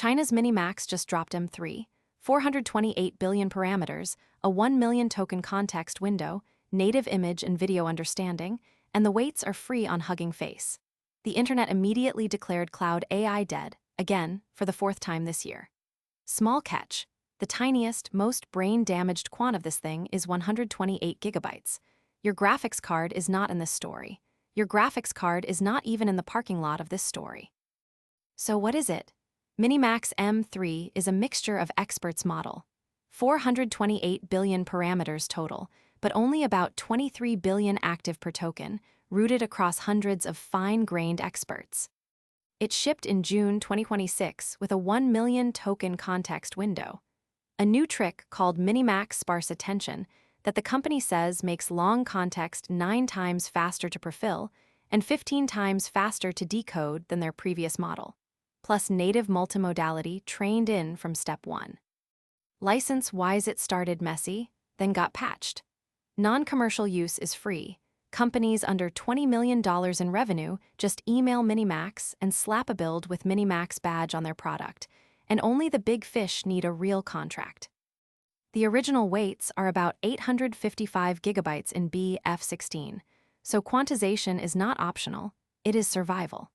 China's MiniMax just dropped M3, 428 billion parameters, a 1 million token context window, native image and video understanding, and the weights are free on Hugging Face. The internet immediately declared Cloud AI dead, again, for the fourth time this year. Small catch. The tiniest, most brain-damaged quant of this thing is 128 gigabytes. Your graphics card is not in this story. Your graphics card is not even in the parking lot of this story. So what is it? MiniMax M3 is a mixture of experts' model. 428 billion parameters total, but only about 23 billion active per token, rooted across hundreds of fine-grained experts. It shipped in June 2026 with a 1 million token context window. A new trick called MiniMax sparse attention that the company says makes long context 9 times faster to prefill and 15 times faster to decode than their previous model, plus native multimodality trained in from step 1. License-wise, it started messy, then got patched. Non-commercial use is free. Companies under $20 million in revenue just email MiniMax and slap a build with MiniMax badge on their product, and only the big fish need a real contract. The original weights are about 855 gigabytes in BF16, so quantization is not optional, it is survival.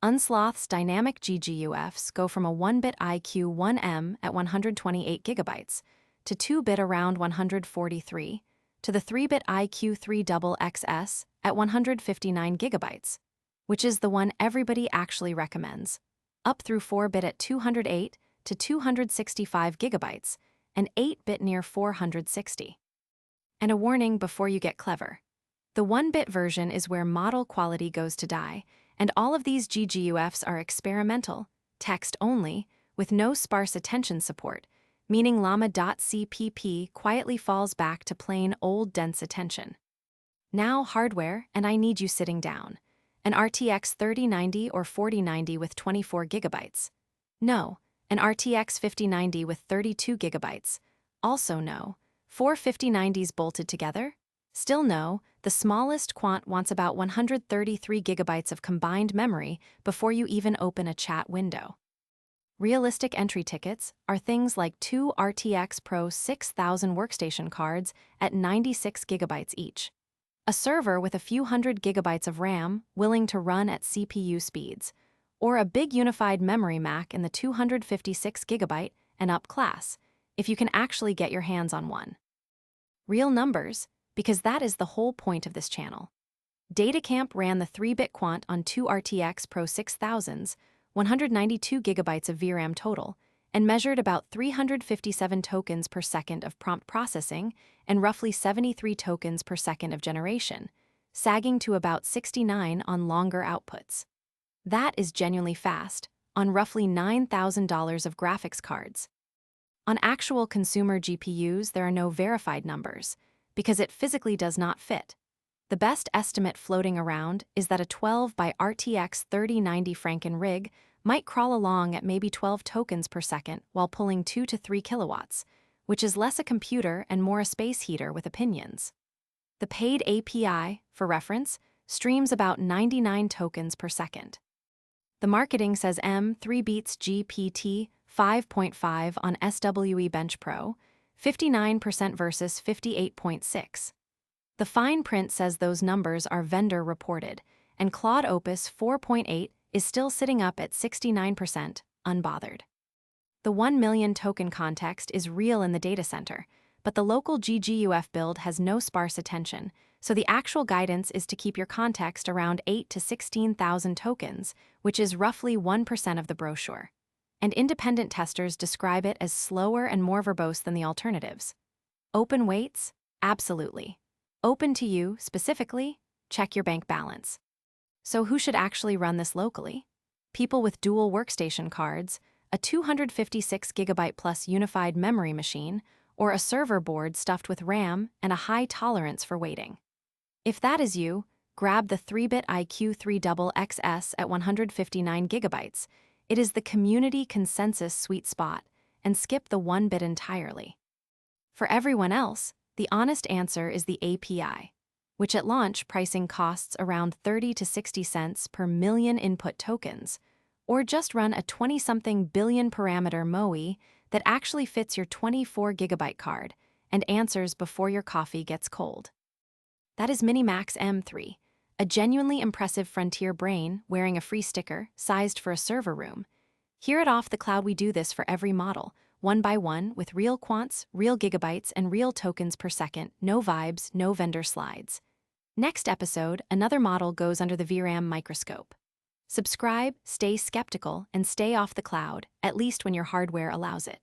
Unsloth's dynamic GGUFs go from a 1-bit IQ 1M at 128 gigabytes to 2-bit around 143, to the 3-bit IQ 3XXS at 159 gigabytes, which is the one everybody actually recommends, up through 4-bit at 208 to 265 gigabytes, and 8-bit near 460. And a warning before you get clever. The 1-bit version is where model quality goes to die, and all of these GGUFs are experimental, text only, with no sparse attention support, meaning llama.cpp quietly falls back to plain old dense attention. Now hardware, and I need you sitting down. An RTX 3090 or 4090 with 24 gigabytes. No. An RTX 5090 with 32 gigabytes. Also no. 4 5090s bolted together? Still no. The smallest quant wants about 133 gigabytes of combined memory before you even open a chat window. Realistic entry tickets are things like 2 RTX Pro 6000 workstation cards at 96 gigabytes each. A server with a few hundred gigabytes of RAM willing to run at CPU speeds, or a big unified memory Mac in the 256 gigabyte and up class, if you can actually get your hands on one. Real numbers, because that is the whole point of this channel. Datacamp ran the 3-bit quant on 2 RTX Pro 6000s, 192 gigabytes of VRAM total, and measured about 357 tokens per second of prompt processing and roughly 73 tokens per second of generation, sagging to about 69 on longer outputs. That is genuinely fast, on roughly $9,000 of graphics cards. On actual consumer GPUs, there are no verified numbers, because it physically does not fit. The best estimate floating around is that a 12 by RTX 3090 Franken rig might crawl along at maybe 12 tokens per second while pulling 2 to 3 kilowatts, which is less a computer and more a space heater with opinions. The paid API, for reference, streams about 99 tokens per second. The marketing says M3 beats GPT 5.5 on SWE Bench Pro, 59% versus 58.6. The fine print says those numbers are vendor reported, and Claude Opus 4.8 is still sitting up at 69%, unbothered. The 1 million token context is real in the data center, but the local GGUF build has no sparse attention, so the actual guidance is to keep your context around 8 to 16,000 tokens, which is roughly 1% of the brochure. And independent testers describe it as slower and more verbose than the alternatives. Open weights? Absolutely. Open to you, specifically, check your bank balance. So who should actually run this locally? People with dual workstation cards, a 256 gigabyte plus unified memory machine, or a server board stuffed with RAM and a high tolerance for waiting. If that is you, grab the 3-bit IQ 3XXS at 159 gigabytes. It is the community consensus sweet spot, and skip the 1-bit entirely. For everyone else, the honest answer is the API, which at launch pricing costs around 30 to 60 cents per million input tokens, Or just run a 20-something billion parameter MOE that actually fits your 24 GB card and answers before your coffee gets cold. That is MiniMax M3, a genuinely impressive frontier brain wearing a free sticker sized for a server room. Here at Off the Cloud, we do this for every model, one by one, with real quants, real gigabytes, and real tokens per second, no vibes, no vendor slides. Next episode, another model goes under the VRAM microscope. Subscribe, stay skeptical, and stay off the cloud, at least when your hardware allows it.